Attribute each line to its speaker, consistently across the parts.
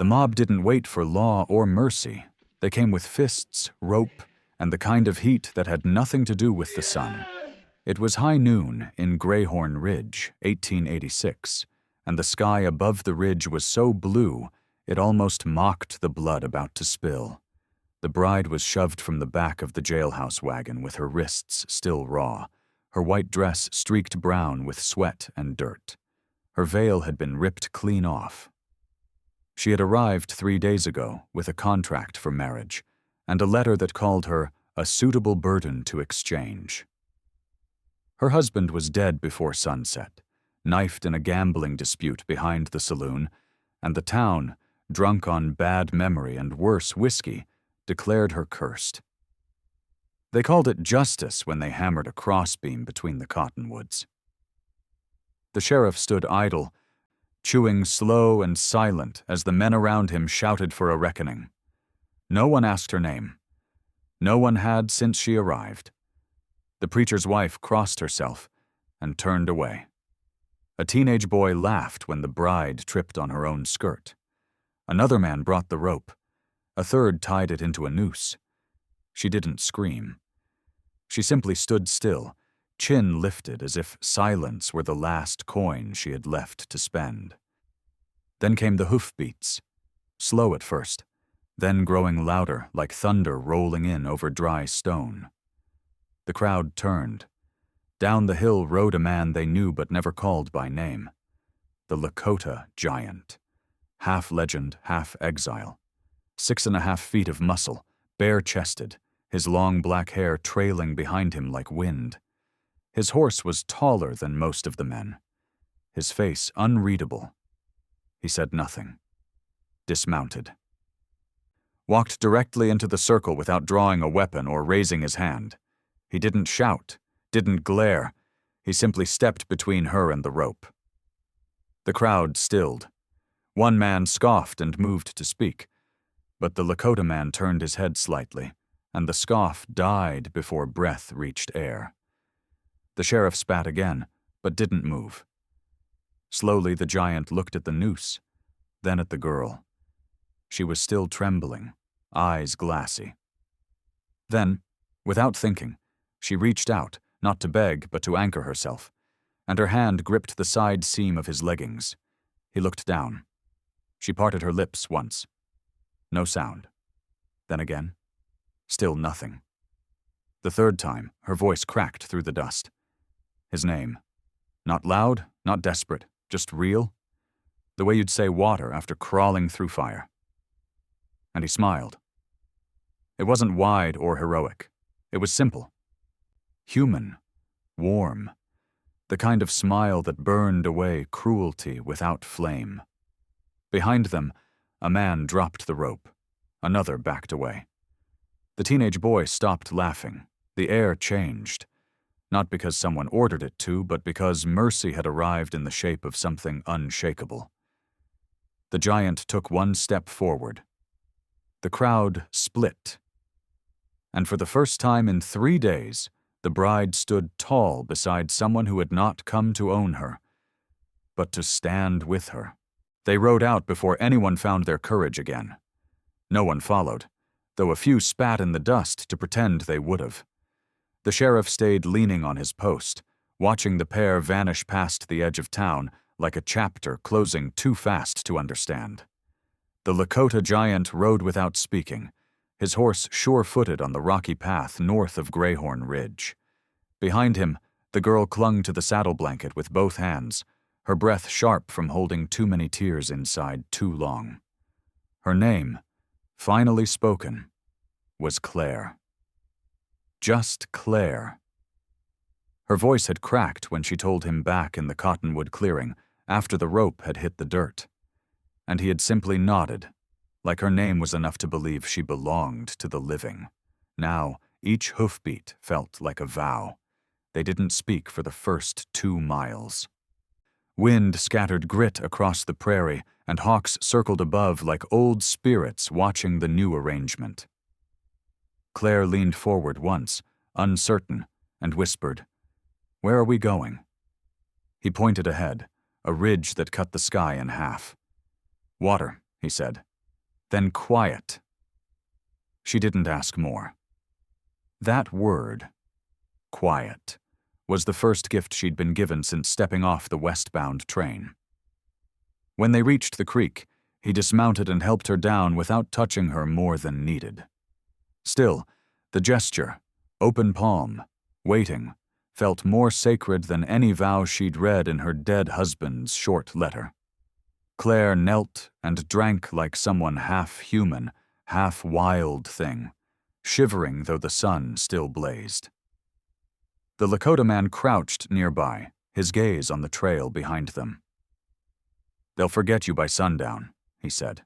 Speaker 1: The mob didn't wait for law or mercy. They came with fists, rope, and the kind of heat that had nothing to do with the sun. It was high noon in Greyhorn Ridge, 1886, and the sky above the ridge was so blue it almost mocked the blood about to spill. The bride was shoved from the back of the jailhouse wagon with her wrists still raw, her white dress streaked brown with sweat and dirt. Her veil had been ripped clean off. She had arrived 3 days ago with a contract for marriage and a letter that called her a suitable burden to exchange. Her husband was dead before sunset, knifed in a gambling dispute behind the saloon, and the town, drunk on bad memory and worse whiskey, declared her cursed. They called it justice when they hammered a crossbeam between the cottonwoods. The sheriff stood idle, chewing slow and silent as the men around him shouted for a reckoning. No one asked her name. No one had since she arrived. The preacher's wife crossed herself and turned away. A teenage boy laughed when the bride tripped on her own skirt. Another man brought the rope. A third tied it into a noose. She didn't scream. She simply stood still, chin lifted as if silence were the last coin she had left to spend. Then came the hoofbeats, slow at first, then growing louder like thunder rolling in over dry stone. The crowd turned. Down the hill rode a man they knew but never called by name. The Lakota giant, half legend, half exile. 6.5 feet of muscle, bare-chested, his long black hair trailing behind him like wind. His horse was taller than most of the men. His face unreadable. He said nothing. Dismounted. Walked directly into the circle without drawing a weapon or raising his hand. He didn't shout, didn't glare. He simply stepped between her and the rope. The crowd stilled. One man scoffed and moved to speak, but the Lakota man turned his head slightly, and the scoff died before breath reached air. The sheriff spat again, but didn't move. Slowly the giant looked at the noose, then at the girl. She was still trembling, eyes glassy. Then, without thinking, she reached out, not to beg but to anchor herself, and her hand gripped the side seam of his leggings. He looked down. She parted her lips once. No sound. Then again. Still nothing. The third time, her voice cracked through the dust. His name. Not loud, not desperate, just real. The way you'd say water after crawling through fire. And he smiled. It wasn't wide or heroic. It was simple. Human. Warm. The kind of smile that burned away cruelty without flame. Behind them, a man dropped the rope. Another backed away. The teenage boy stopped laughing. The air changed. Not because someone ordered it to, but because mercy had arrived in the shape of something unshakable. The giant took one step forward. The crowd split. And for the first time in 3 days, the bride stood tall beside someone who had not come to own her, but to stand with her. They rode out before anyone found their courage again. No one followed, though a few spat in the dust to pretend they would have. The sheriff stayed leaning on his post, watching the pair vanish past the edge of town like a chapter closing too fast to understand. The Lakota giant rode without speaking, his horse sure-footed on the rocky path north of Greyhorn Ridge. Behind him, the girl clung to the saddle blanket with both hands, her breath sharp from holding too many tears inside too long. Her name, finally spoken, was Claire. Just Claire. Her voice had cracked when she told him back in the cottonwood clearing after the rope had hit the dirt, and he had simply nodded, like her name was enough to believe she belonged to the living. Now, each hoofbeat felt like a vow. They didn't speak for the first 2 miles. Wind scattered grit across the prairie, and hawks circled above like old spirits watching the new arrangement. Claire leaned forward once, uncertain, and whispered, "Where are we going?" He pointed ahead, a ridge that cut the sky in half. "Water," he said, Then quiet. She didn't ask more. That word, quiet, was the first gift she'd been given since stepping off the westbound train. When they reached the creek, he dismounted and helped her down without touching her more than needed. Still, the gesture, open palm, waiting, felt more sacred than any vow she'd read in her dead husband's short letter. Claire knelt and drank like someone half-human, half-wild thing, shivering though the sun still blazed. The Lakota man crouched nearby, his gaze on the trail behind them. "They'll forget you by sundown," he said.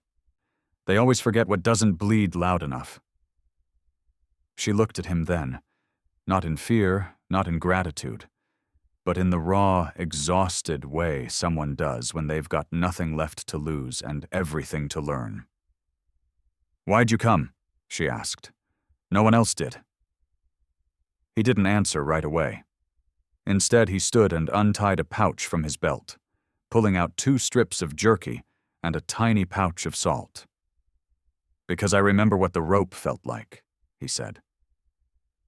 Speaker 1: "They always forget what doesn't bleed loud enough." She looked at him then, not in fear, not in gratitude, but in the raw, exhausted way someone does when they've got nothing left to lose and everything to learn. "Why'd you come?" she asked. "No one else did." He didn't answer right away. Instead, he stood and untied a pouch from his belt, pulling out 2 strips of jerky and a tiny pouch of salt. "Because I remember what the rope felt like," he said.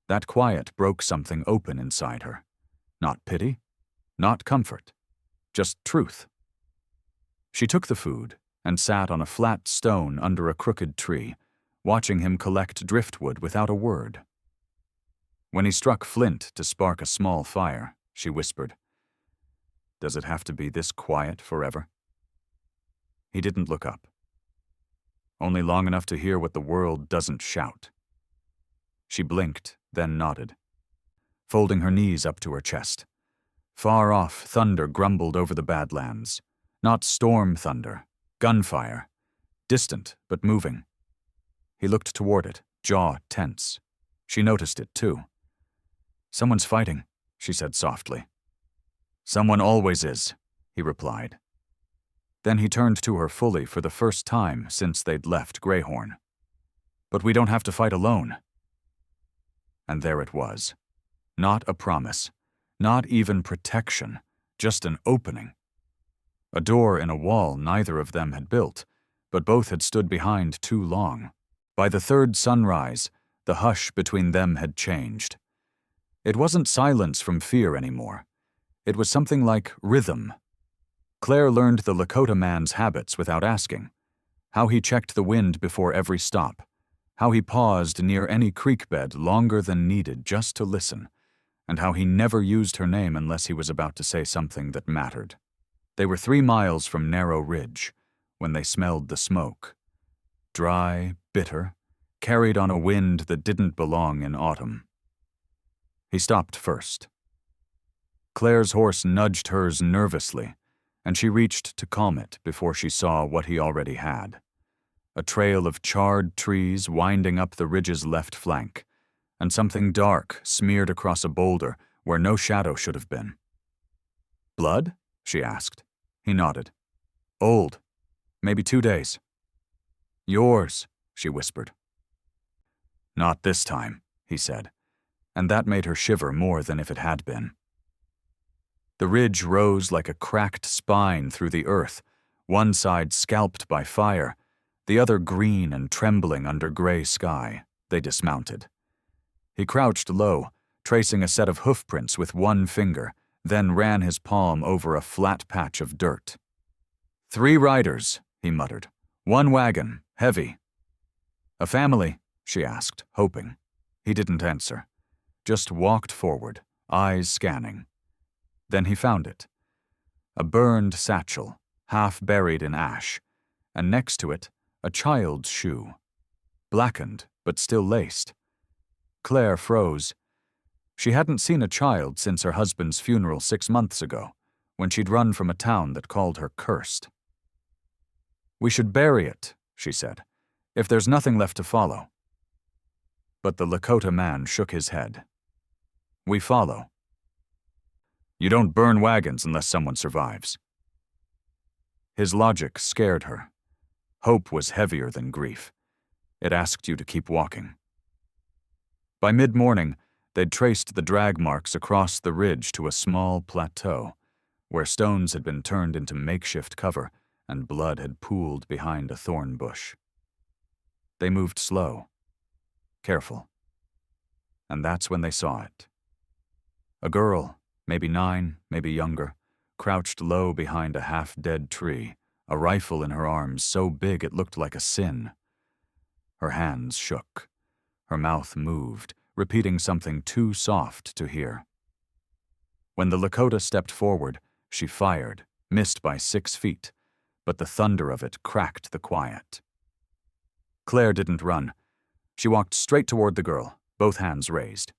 Speaker 1: That quiet broke something open inside her. Not pity, not comfort, just truth. She took the food and sat on a flat stone under a crooked tree, watching him collect driftwood without a word. When he struck flint to spark a small fire, she whispered, "Does it have to be this quiet forever?" He didn't look up. Only long enough to hear what the world doesn't shout. She blinked, then nodded, folding her knees up to her chest. Far off, thunder grumbled over the Badlands. Not storm thunder, gunfire. Distant, but moving. He looked toward it, jaw tense. She noticed it, too. "Someone's fighting," she said softly. "Someone always is," he replied. Then he turned to her fully for the first time since they'd left Greyhorn. "But we don't have to fight alone." And there it was. Not a promise, not even protection, just an opening. A door in a wall neither of them had built, but both had stood behind too long. By the third sunrise, the hush between them had changed. It wasn't silence from fear anymore. It was something like rhythm. Claire learned the Lakota man's habits without asking. How he checked the wind before every stop. How he paused near any creek bed longer than needed just to listen, and how he never used her name unless he was about to say something that mattered. They were 3 miles from Narrow Ridge when they smelled the smoke. Dry, bitter, carried on a wind that didn't belong in autumn. He stopped first. Claire's horse nudged hers nervously, and she reached to calm it before she saw what he already had. A trail of charred trees winding up the ridge's left flank, and something dark smeared across a boulder where no shadow should have been. "Blood?" she asked. He nodded. "Old. Maybe 2 days." "Yours," she whispered. "Not this time," he said, and that made her shiver more than if it had been. The ridge rose like a cracked spine through the earth, one side scalped by fire, the other green and trembling under gray sky. They dismounted. He crouched low, tracing a set of hoofprints with one finger, then ran his palm over a flat patch of dirt. 3 riders, he muttered. 1 wagon, heavy. "A family?" she asked, hoping. He didn't answer, just walked forward, eyes scanning. Then he found it. A burned satchel, half buried in ash, and next to it, a child's shoe. Blackened, but still laced. Claire froze. She hadn't seen a child since her husband's funeral 6 months ago, when she'd run from a town that called her cursed. "We should bury it," she said, "if there's nothing left to follow." But the Lakota man shook his head. "We follow. You don't burn wagons unless someone survives." His logic scared her. Hope was heavier than grief. It asked you to keep walking. By mid-morning, they'd traced the drag marks across the ridge to a small plateau, where stones had been turned into makeshift cover and blood had pooled behind a thorn bush. They moved slow, careful. And that's when they saw it. A girl, maybe 9, maybe younger, crouched low behind a half-dead tree, a rifle in her arms so big it looked like a sin. Her hands shook. Her mouth moved, repeating something too soft to hear. When the Lakota stepped forward, she fired, missed by 6 feet, but the thunder of it cracked the quiet. Claire didn't run. She walked straight toward the girl, both hands raised.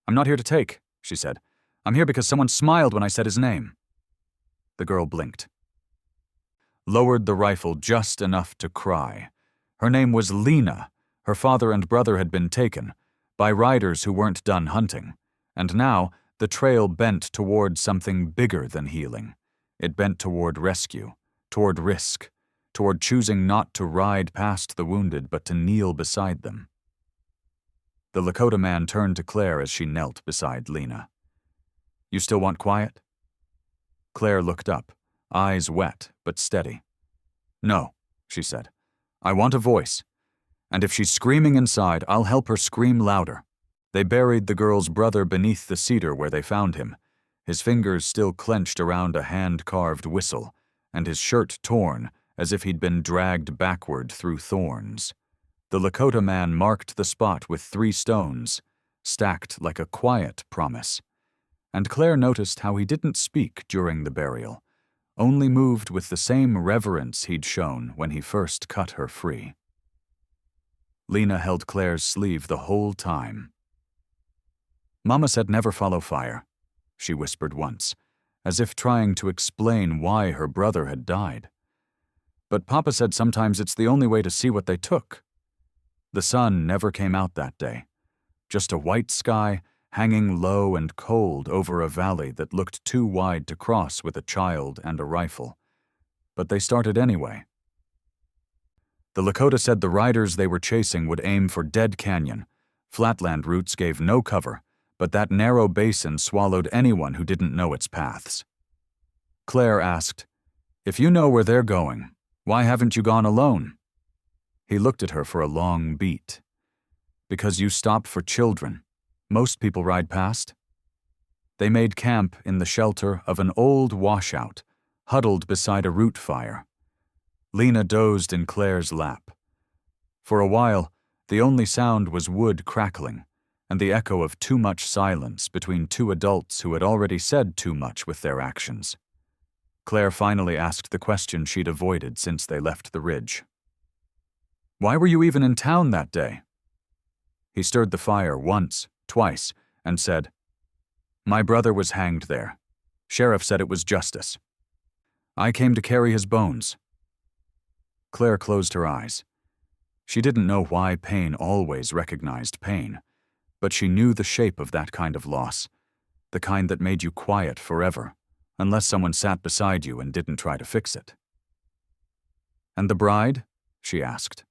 Speaker 1: "I'm not here to take," she said. "I'm here because someone smiled when I said his name." The girl blinked. Lowered the rifle just enough to cry. Her name was Lena. Her father and brother had been taken by riders who weren't done hunting, and now the trail bent toward something bigger than healing. It bent toward rescue, toward risk, toward choosing not to ride past the wounded but to kneel beside them. The Lakota man turned to Claire as she knelt beside Lena. "You still want quiet?" Claire looked up, eyes wet but steady. "No," she said. "I want a voice. And if she's screaming inside, I'll help her scream louder." They buried the girl's brother beneath the cedar where they found him, his fingers still clenched around a hand-carved whistle, and his shirt torn as if he'd been dragged backward through thorns. The Lakota man marked the spot with 3 stones, stacked like a quiet promise. And Claire noticed how he didn't speak during the burial, only moved with the same reverence he'd shown when he first cut her free. Lena held Claire's sleeve the whole time. "Mama said never follow fire," she whispered once, as if trying to explain why her brother had died. "But Papa said sometimes it's the only way to see what they took." The sun never came out that day, just a white sky hanging low and cold over a valley that looked too wide to cross with a child and a rifle. But they started anyway. The Lakota said the riders they were chasing would aim for Dead Canyon. Flatland routes gave no cover, but that narrow basin swallowed anyone who didn't know its paths. Claire asked, "If you know where they're going, why haven't you gone alone?" He looked at her for a long beat. "Because you stop for children. Most people ride past." They made camp in the shelter of an old washout, huddled beside a root fire. Lena dozed in Claire's lap. For a while, the only sound was wood crackling, and the echo of too much silence between 2 adults who had already said too much with their actions. Claire finally asked the question she'd avoided since they left the ridge. "Why were you even in town that day?" He stirred the fire once, twice, and said, "My brother was hanged there. Sheriff said it was justice. I came to carry his bones." Claire closed her eyes. She didn't know why pain always recognized pain, but she knew the shape of that kind of loss, the kind that made you quiet forever, unless someone sat beside you and didn't try to fix it. "And the bride?" she asked.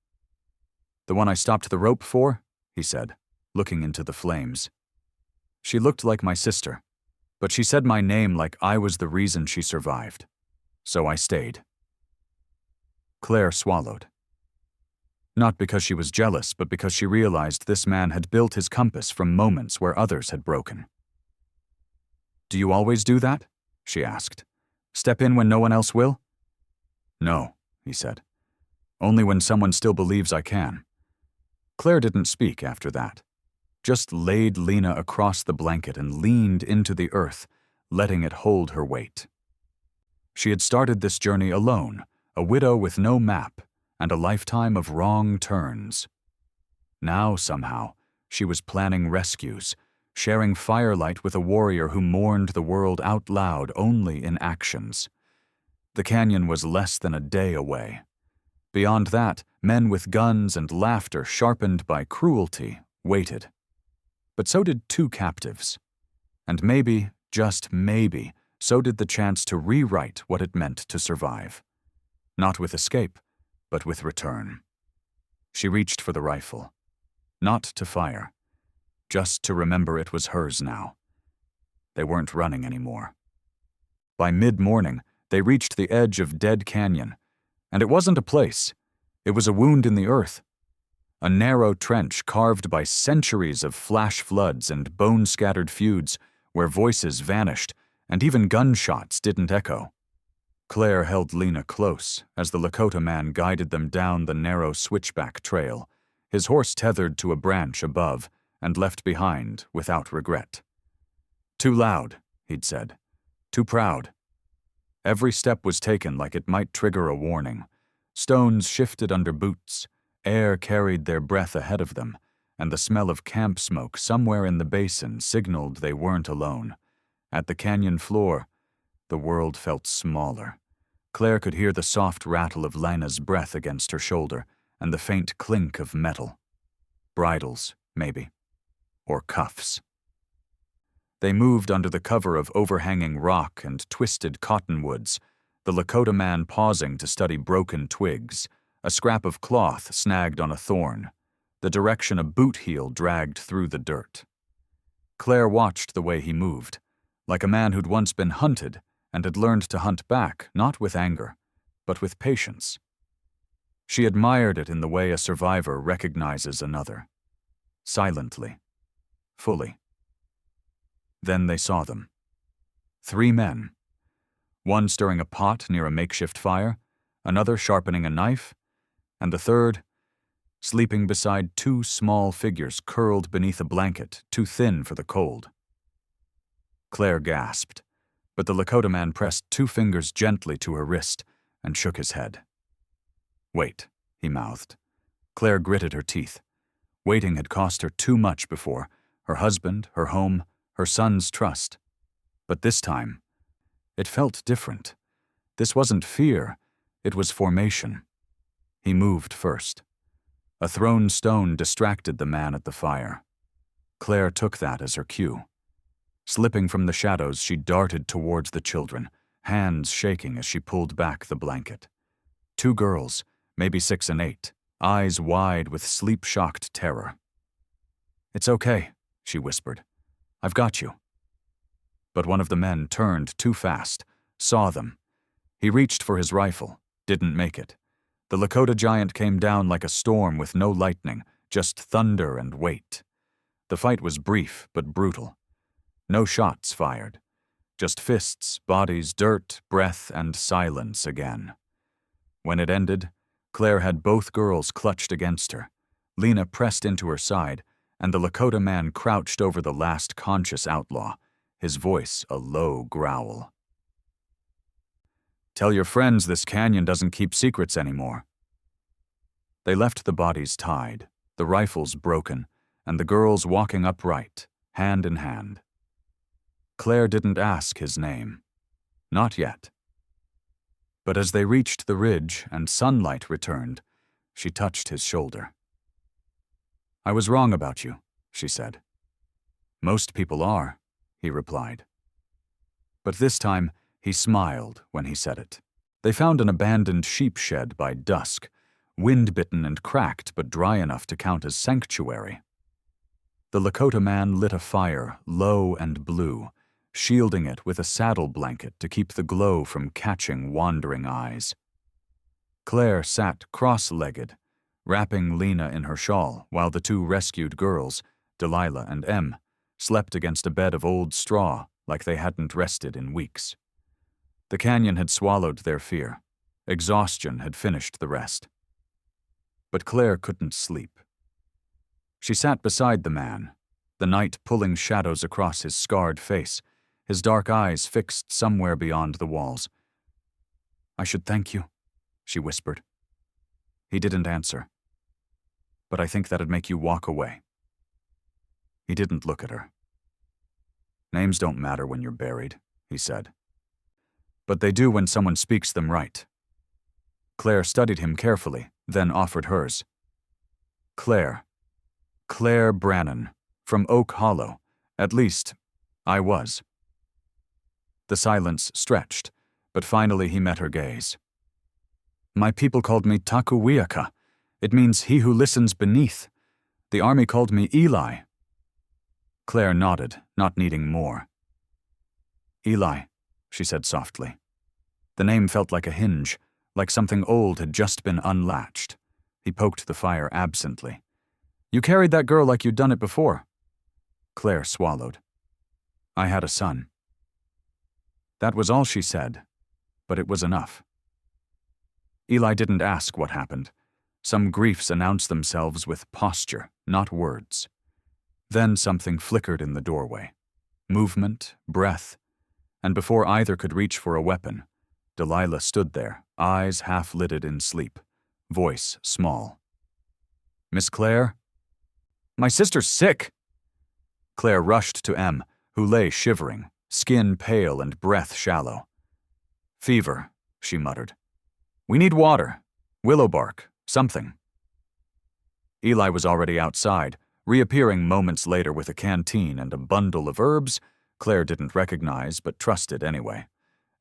Speaker 1: "The one I stopped the rope for?" he said, looking into the flames. "She looked like my sister, but she said my name like I was the reason she survived. So I stayed." Claire swallowed. Not because she was jealous, but because she realized this man had built his compass from moments where others had broken. "Do you always do that?" she asked. "Step in when no one else will?" "No," he said. "Only when someone still believes I can." Claire didn't speak after that, just laid Lena across the blanket and leaned into the earth, letting it hold her weight. She had started this journey alone, a widow with no map, and a lifetime of wrong turns. Now, somehow, she was planning rescues, sharing firelight with a warrior who mourned the world out loud only in actions. The canyon was less than a day away. Beyond that, men with guns and laughter sharpened by cruelty waited. But so did 2 captives. And maybe, just maybe, so did the chance to rewrite what it meant to survive. Not with escape, but with return. She reached for the rifle. Not to fire. Just to remember it was hers now. They weren't running anymore. By mid-morning, they reached the edge of Dead Canyon. And it wasn't a place. It was a wound in the earth, A narrow trench carved by centuries of flash floods and bone-scattered feuds where voices vanished and even gunshots didn't echo. Claire held Lena close as the Lakota man guided them down the narrow switchback trail, his horse tethered to a branch above and left behind without regret. "Too loud," he'd said. "Too proud." Every step was taken like it might trigger a warning. Stones shifted under boots, air carried their breath ahead of them, and the smell of camp smoke somewhere in the basin signaled they weren't alone. At the canyon floor, the world felt smaller. Claire could hear the soft rattle of Lena's breath against her shoulder and the faint clink of metal. Bridles, maybe. Or cuffs. They moved under the cover of overhanging rock and twisted cottonwoods, the Lakota man pausing to study broken twigs, a scrap of cloth snagged on a thorn, the direction a boot heel dragged through the dirt. Claire watched the way he moved, like a man who'd once been hunted and had learned to hunt back, not with anger, but with patience. She admired it in the way a survivor recognizes another. Silently. Fully. Then they saw them. 3 men. One stirring a pot near a makeshift fire, another sharpening a knife, and the third sleeping beside 2 small figures curled beneath a blanket too thin for the cold. Claire gasped, but the Lakota man pressed 2 fingers gently to her wrist and shook his head. "Wait," he mouthed. Claire gritted her teeth. Waiting had cost her too much before, her husband, her home, her son's trust. But this time, it felt different. This wasn't fear, it was formation. He moved first. A thrown stone distracted the man at the fire. Claire took that as her cue. Slipping from the shadows, she darted towards the children, hands shaking as she pulled back the blanket. 2 girls, maybe 6 and 8, eyes wide with sleep-shocked terror. "It's okay," she whispered. "I've got you." But one of the men turned too fast, saw them. He reached for his rifle, didn't make it. The Lakota giant came down like a storm with no lightning, just thunder and weight. The fight was brief but brutal. No shots fired. Just fists, bodies, dirt, breath, and silence again. When it ended, Claire had both girls clutched against her. Lena pressed into her side, and the Lakota man crouched over the last conscious outlaw, his voice a low growl. "Tell your friends this canyon doesn't keep secrets anymore." They left the bodies tied, the rifles broken, and the girls walking upright, hand in hand. Claire didn't ask his name. Not yet. But as they reached the ridge and sunlight returned, she touched his shoulder. "I was wrong about you," she said. "Most people are," he replied. But this time, he smiled when he said it. They found an abandoned sheep shed by dusk, wind-bitten and cracked but dry enough to count as sanctuary. The Lakota man lit a fire, low and blue, shielding it with a saddle blanket to keep the glow from catching wandering eyes. Claire sat cross-legged, wrapping Lena in her shawl while the 2 rescued girls, Delilah and Em, slept against a bed of old straw like they hadn't rested in weeks. The canyon had swallowed their fear. Exhaustion had finished the rest. But Claire couldn't sleep. She sat beside the man, the night pulling shadows across his scarred face, his dark eyes fixed somewhere beyond the walls. "I should thank you," she whispered. He didn't answer. "But I think that'd make you walk away." He didn't look at her. "Names don't matter when you're buried," he said. "But they do when someone speaks them right." Claire studied him carefully, then offered hers. "Claire. Claire Brannon, from Oak Hollow. At least, I was." The silence stretched, but finally he met her gaze. "My people called me Takuwiaka. It means he who listens beneath. The army called me Eli." Claire nodded, not needing more. "Eli," she said softly. The name felt like a hinge, like something old had just been unlatched. He poked the fire absently. You carried that girl like you'd done it before. Claire swallowed. I had a son. That was all she said, but it was enough. Eli didn't ask what happened. Some griefs announced themselves with posture, not words. Then something flickered in the doorway. Movement, breath, and before either could reach for a weapon, Delilah stood there, eyes half-lidded in sleep, voice small. Miss Claire? My sister's sick! Claire rushed to Em, who lay shivering, skin pale and breath shallow. Fever, she muttered. We need water, willow bark, something. Eli was already outside, reappearing moments later with a canteen and a bundle of herbs Claire didn't recognize but trusted anyway.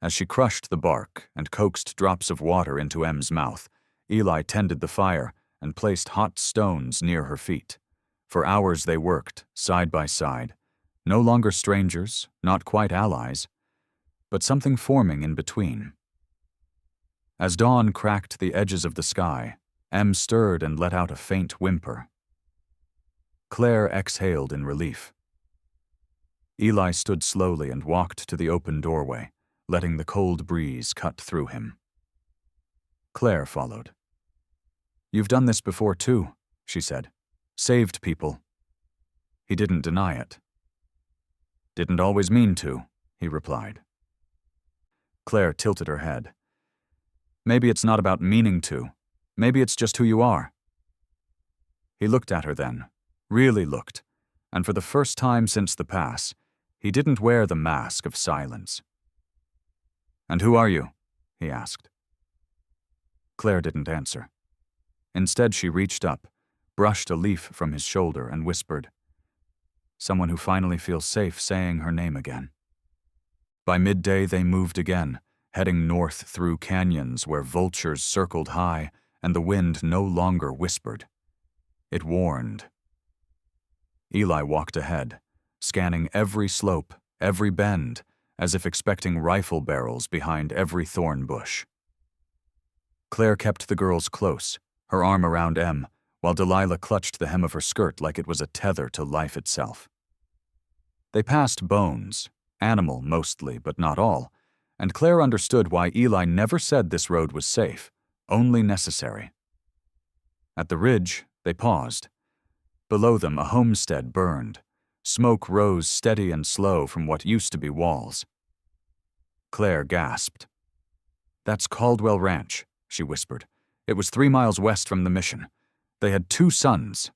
Speaker 1: As she crushed the bark and coaxed drops of water into Em's mouth, Eli tended the fire and placed hot stones near her feet. For hours they worked, side by side, no longer strangers, not quite allies, but something forming in between. As dawn cracked the edges of the sky, Em stirred and let out a faint whimper. Claire exhaled in relief. Eli stood slowly and walked to the open doorway, letting the cold breeze cut through him. Claire followed. You've done this before too, she said. Saved people. He didn't deny it. Didn't always mean to, he replied. Claire tilted her head. Maybe it's not about meaning to. Maybe it's just who you are. He looked at her then, really looked, and for the first time since the pass, he didn't wear the mask of silence. And who are you? He asked. Claire didn't answer. Instead, she reached up, brushed a leaf from his shoulder, and whispered, someone who finally feels safe saying her name again. By midday, they moved again, heading north through canyons where vultures circled high and the wind no longer whispered. It warned. Eli walked ahead, scanning every slope, every bend, as if expecting rifle barrels behind every thorn bush. Claire kept the girls close, her arm around Em, while Delilah clutched the hem of her skirt like it was a tether to life itself. They passed bones, animal mostly, but not all, and Claire understood why Eli never said this road was safe, only necessary. At the ridge, they paused. Below them, a homestead burned. Smoke rose steady and slow from what used to be walls. Claire gasped. That's Caldwell Ranch, she whispered. It was 3 miles west from the mission. They had 2 sons.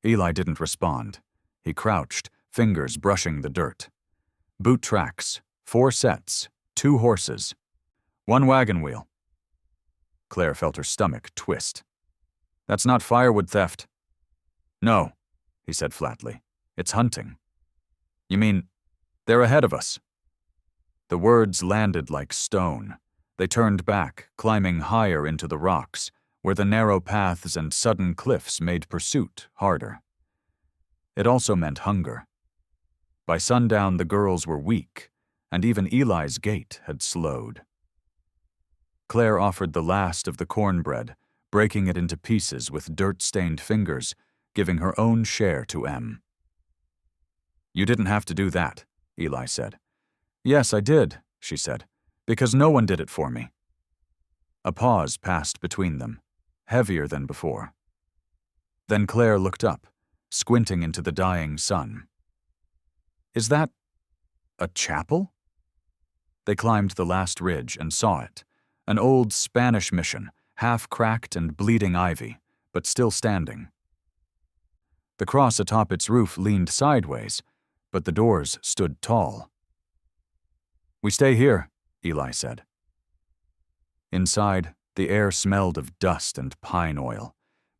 Speaker 1: Eli didn't respond. He crouched, fingers brushing the dirt. Boot tracks, 4 sets, 2 horses, 1 wagon wheel. Claire felt her stomach twist. That's not firewood theft. No, he said flatly. It's hunting. You mean, they're ahead of us? The words landed like stone. They turned back, climbing higher into the rocks, where the narrow paths and sudden cliffs made pursuit harder. It also meant hunger. By sundown, the girls were weak, and even Eli's gait had slowed. Claire offered the last of the cornbread, breaking it into pieces with dirt-stained fingers, giving her own share to Em. You didn't have to do that, Eli said. Yes, I did, she said, because no one did it for me. A pause passed between them, heavier than before. Then Claire looked up, squinting into the dying sun. Is that a chapel? They climbed the last ridge and saw it, an old Spanish mission, half-cracked and bleeding ivy, but still standing. The cross atop its roof leaned sideways, but the doors stood tall. We stay here, Eli said. Inside, the air smelled of dust and pine oil.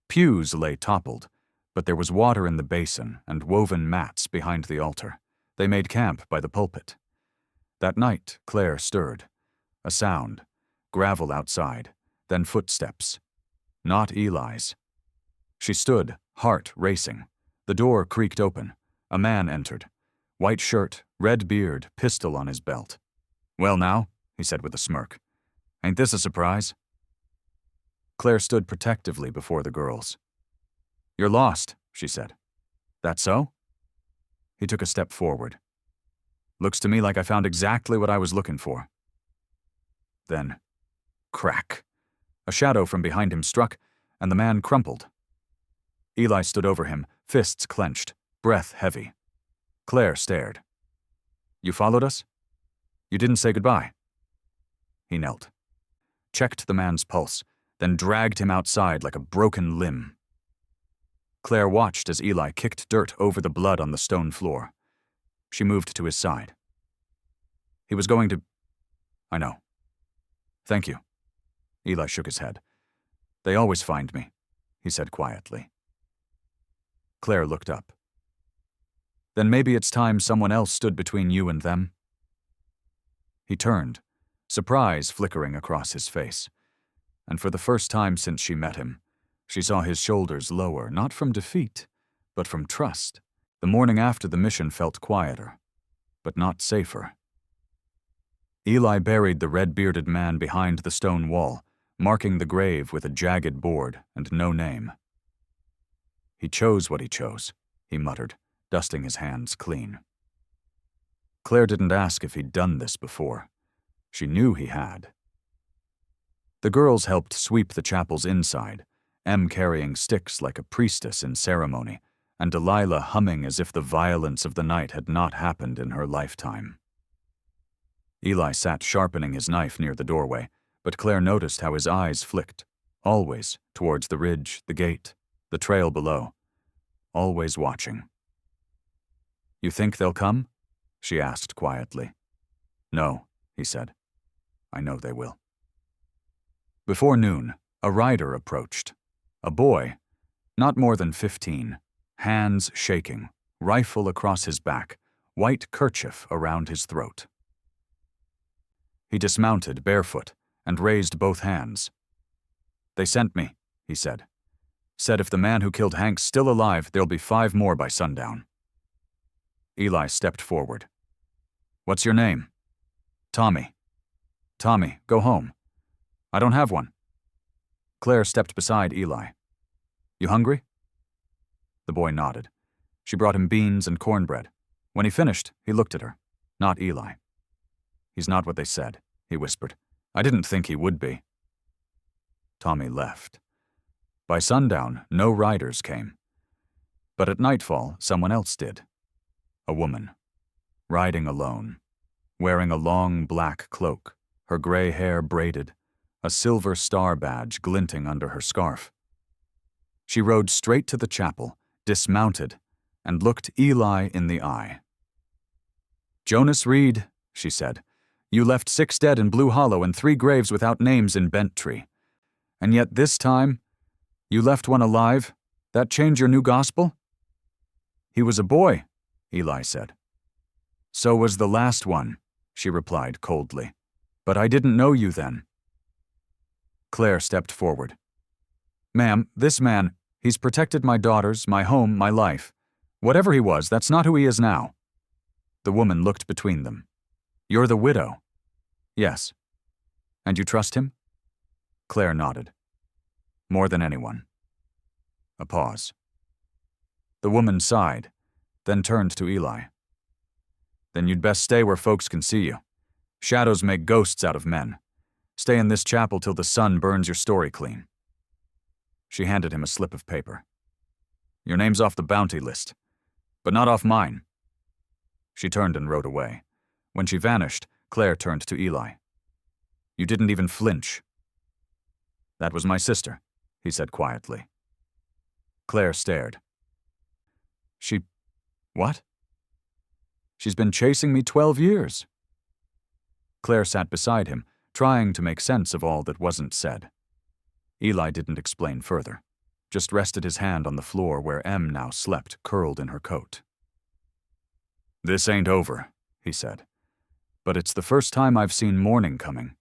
Speaker 1: Pews lay toppled, but there was water in the basin and woven mats behind the altar. They made camp by the pulpit. That night, Claire stirred. A sound, gravel outside, then footsteps. Not Eli's. She stood, heart racing. The door creaked open. A man entered. White shirt, red beard, pistol on his belt. Well now, he said with a smirk. Ain't this a surprise? Claire stood protectively before the girls. "You're lost," she said. "That so?" He took a step forward. "Looks to me like I found exactly what I was looking for." Then, crack. A shadow from behind him struck, and the man crumpled. Eli stood over him, fists clenched, breath heavy. Claire stared. "You followed us? You didn't say goodbye." He knelt, checked the man's pulse, then dragged him outside like a broken limb. Claire watched as Eli kicked dirt over the blood on the stone floor. She moved to his side. "He was going to—" "I know. Thank you." Eli shook his head. "They always find me," he said quietly. Claire looked up. "Then maybe it's time someone else stood between you and them." He turned, surprise flickering across his face, and for the first time since she met him, she saw his shoulders lower, not from defeat, but from trust. The morning after the mission felt quieter, but not safer. Eli buried the red-bearded man behind the stone wall, marking the grave with a jagged board and no name. "He chose what he chose," he muttered, dusting his hands clean. Claire didn't ask if he'd done this before. She knew he had. The girls helped sweep the chapel's inside, Em carrying sticks like a priestess in ceremony, and Delilah humming as if the violence of the night had not happened in her lifetime. Eli sat sharpening his knife near the doorway, but Claire noticed how his eyes flicked, always towards the ridge, the gate, the trail below, always watching. "You think they'll come?" she asked quietly. "No," he said. "I know they will." Before noon, a rider approached. A boy, not more than 15, hands shaking, rifle across his back, white kerchief around his throat. He dismounted barefoot and raised both hands. "They sent me," he said. "Said if the man who killed Hank's still alive, there'll be 5 more by sundown." Eli stepped forward. "What's your name?" "Tommy." "Tommy, go home." "I don't have one." Claire stepped beside Eli. "You hungry?" The boy nodded. She brought him beans and cornbread. When he finished, he looked at her, not Eli. "He's not what they said," he whispered. "I didn't think he would be." Tommy left. By sundown, no riders came. But at nightfall, someone else did. A woman, riding alone, wearing a long black cloak, her gray hair braided, a silver star badge glinting under her scarf. She rode straight to the chapel, dismounted, and looked Eli in the eye. "Jonas Reed," she said, "you left 6 dead in Blue Hollow and 3 graves without names in Bent Tree. And yet this time, you left one alive? That change your new gospel?" "He was a boy," Eli said. "So was the last one," she replied coldly. "But I didn't know you then." Claire stepped forward. "Ma'am, this man, he's protected my daughters, my home, my life. Whatever he was, that's not who he is now." The woman looked between them. "You're the widow." "Yes." "And you trust him?" Claire nodded. "More than anyone." A pause. The woman sighed, then turned to Eli. "Then you'd best stay where folks can see you. Shadows make ghosts out of men. Stay in this chapel till the sun burns your story clean." She handed him a slip of paper. "Your name's off the bounty list, but not off mine." She turned and rode away. When she vanished, Claire turned to Eli. "You didn't even flinch." "That was my sister," he said quietly. Claire stared. What?" "She's been chasing me 12 years." Claire sat beside him, trying to make sense of all that wasn't said. Eli didn't explain further, just rested his hand on the floor where Em now slept, curled in her coat. "This ain't over," he said, "but it's the first time I've seen morning coming.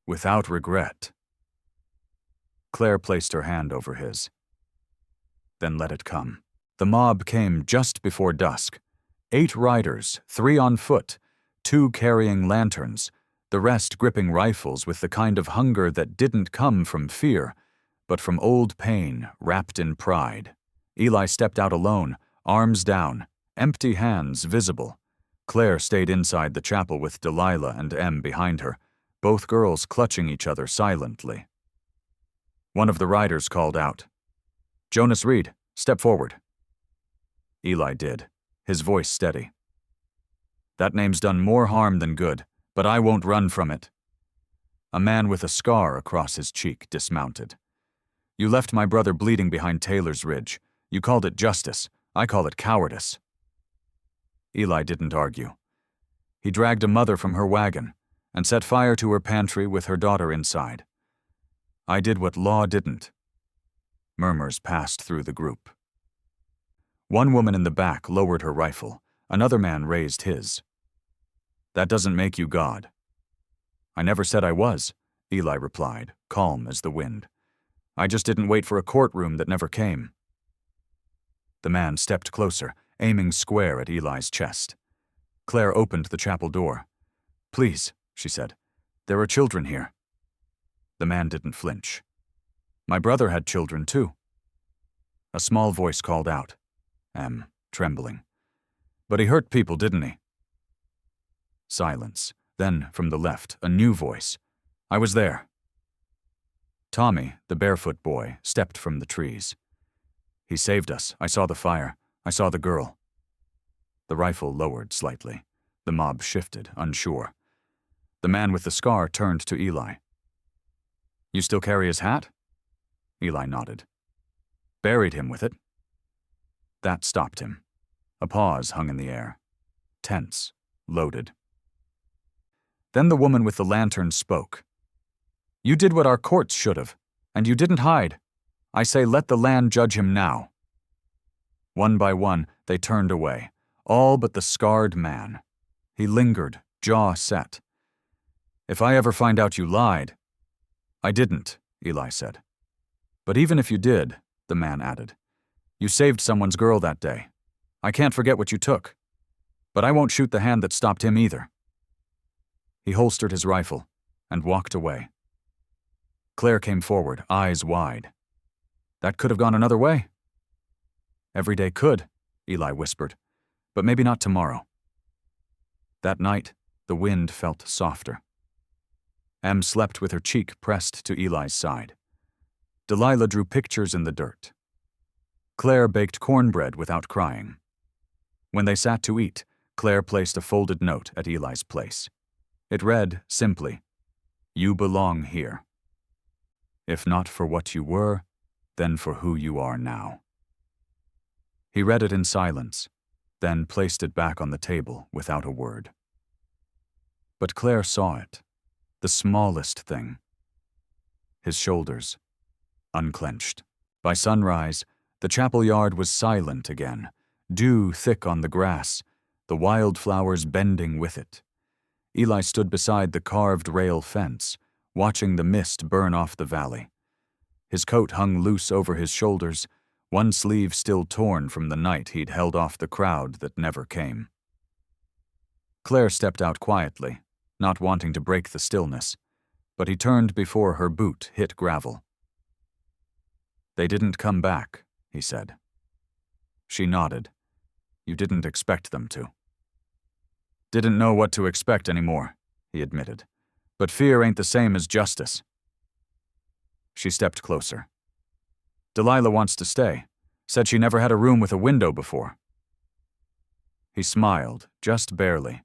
Speaker 1: Without regret." Claire placed her hand over his. Then let it come. The mob came just before dusk. 8 riders, 3 on foot, 2 carrying lanterns, the rest gripping rifles with the kind of hunger that didn't come from fear, but from old pain wrapped in pride. Eli stepped out alone, arms down, empty hands visible. Claire stayed inside the chapel with Delilah and Em behind her, both girls clutching each other silently. One of the riders called out, "Jonas Reed, step forward." Eli did, his voice steady. "That name's done more harm than good, but I won't run from it." A man with a scar across his cheek dismounted. "You left my brother bleeding behind Taylor's Ridge. You called it justice. I call it cowardice." Eli didn't argue. He dragged a mother from her wagon and set fire to her pantry with her daughter inside. "I did what law didn't." Murmurs passed through the group. One woman in the back lowered her rifle. Another man raised his. "That doesn't make you God." "I never said I was," Eli replied, calm as the wind. "I just didn't wait for a courtroom that never came." The man stepped closer, aiming square at Eli's chest. Claire opened the chapel door. "Please," she said, "there are children here." The man didn't flinch. "My brother had children too." A small voice called out, trembling. "But he hurt people, didn't he?" Silence. Then, from the left, a new voice. "I was there." Tommy, the barefoot boy, stepped from the trees. "He saved us. I saw the fire. I saw the girl." The rifle lowered slightly. The mob shifted, unsure. The man with the scar turned to Eli. "You still carry his hat?" Eli nodded. "Buried him with it?" That stopped him. A pause hung in the air. Tense, loaded. Then the woman with the lantern spoke. "You did what our courts should have, and you didn't hide. I say let the land judge him now." One by one, they turned away, all but the scarred man. He lingered, jaw set. "If I ever find out you lied—" "I didn't," Eli said. "But even if you did," the man added, "you saved someone's girl that day. I can't forget what you took. But I won't shoot the hand that stopped him either." He holstered his rifle and walked away. Claire came forward, eyes wide. "That could have gone another way." "Every day could," Eli whispered, "but maybe not tomorrow." That night, the wind felt softer. Em slept with her cheek pressed to Eli's side. Delilah drew pictures in the dirt. Claire baked cornbread without crying. When they sat to eat, Claire placed a folded note at Eli's place. It read, simply, "You belong here. If not for what you were, then for who you are now." He read it in silence, then placed it back on the table without a word. But Claire saw it, the smallest thing. His shoulders, unclenched. By sunrise, the chapel yard was silent again, dew thick on the grass, the wildflowers bending with it. Eli stood beside the carved rail fence, watching the mist burn off the valley. His coat hung loose over his shoulders, one sleeve still torn from the night he'd held off the crowd that never came. Claire stepped out quietly, not wanting to break the stillness, but he turned before her boot hit gravel. "They didn't come back," he said. She nodded. "You didn't expect them to." "Didn't know what to expect anymore," he admitted. "But fear ain't the same as justice." She stepped closer. "Delilah wants to stay. Said she never had a room with a window before." He smiled, just barely.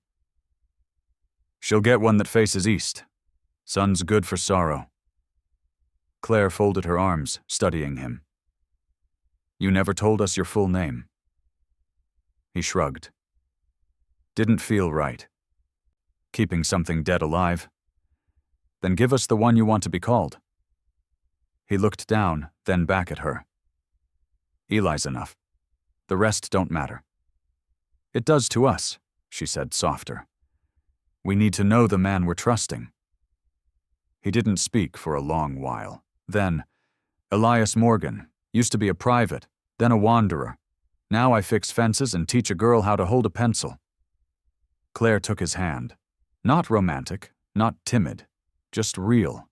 Speaker 1: "She'll get one that faces east. Sun's good for sorrow." Claire folded her arms, studying him. "You never told us your full name." He shrugged. "Didn't feel right. Keeping something dead alive. Then give us the one you want to be called." He looked down, then back at her. "Eli's enough. The rest don't matter." "It does to us," she said softer. "We need to know the man we're trusting." He didn't speak for a long while. Then, "Elias Morgan, used to be a private, then a wanderer. Now I fix fences and teach a girl how to hold a pencil." Claire took his hand. Not romantic, not timid, just real.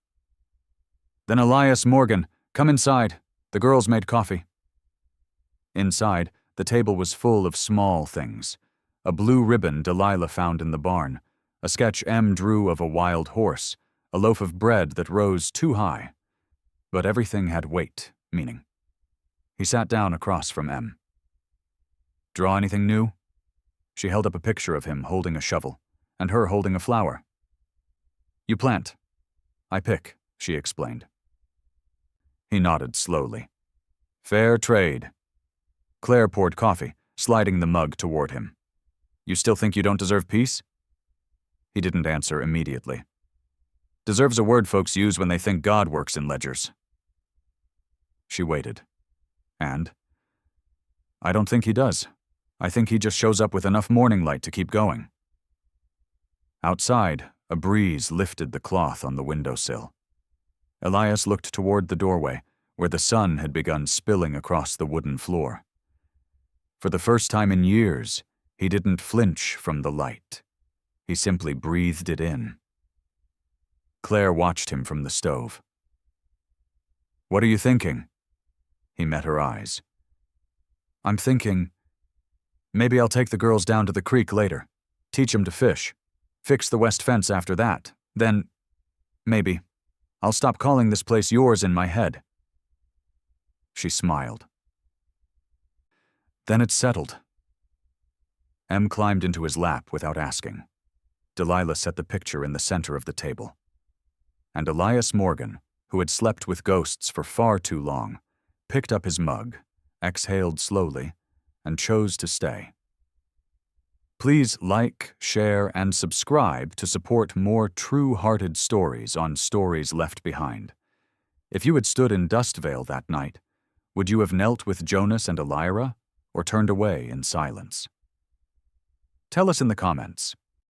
Speaker 1: "Then Elias Morgan, come inside. The girls made coffee." Inside, the table was full of small things. A blue ribbon Delilah found in the barn, a sketch Em drew of a wild horse, a loaf of bread that rose too high. But everything had weight, meaning. He sat down across from Em. Draw anything new? She held up a picture of him holding a shovel, and her holding a flower. You plant. I pick, she explained. He nodded slowly. Fair trade. Claire poured coffee, sliding the mug toward him. You still think you don't deserve peace? He didn't answer immediately. Deserves a word folks use when they think God works in ledgers. She waited. And? I don't think he does. I think he just shows up with enough morning light to keep going. Outside, a breeze lifted the cloth on the windowsill. Elias looked toward the doorway, where the sun had begun spilling across the wooden floor. For the first time in years, he didn't flinch from the light. He simply breathed it in. Claire watched him from the stove. What are you thinking? He met her eyes. I'm thinking, maybe I'll take the girls down to the creek later, teach 'em to fish, fix the west fence after that, then, maybe, I'll stop calling this place yours in my head. She smiled. Then it's settled. Em climbed into his lap without asking. Delilah set the picture in the center of the table. And Elias Morgan, who had slept with ghosts for far too long, picked up his mug, exhaled slowly, and chose to stay. Please like, share, and subscribe to support more true-hearted stories on Stories Left Behind. If you had stood in Dustvale that night, would you have knelt with Jonas and Elira, or turned away in silence? Tell us in the comments.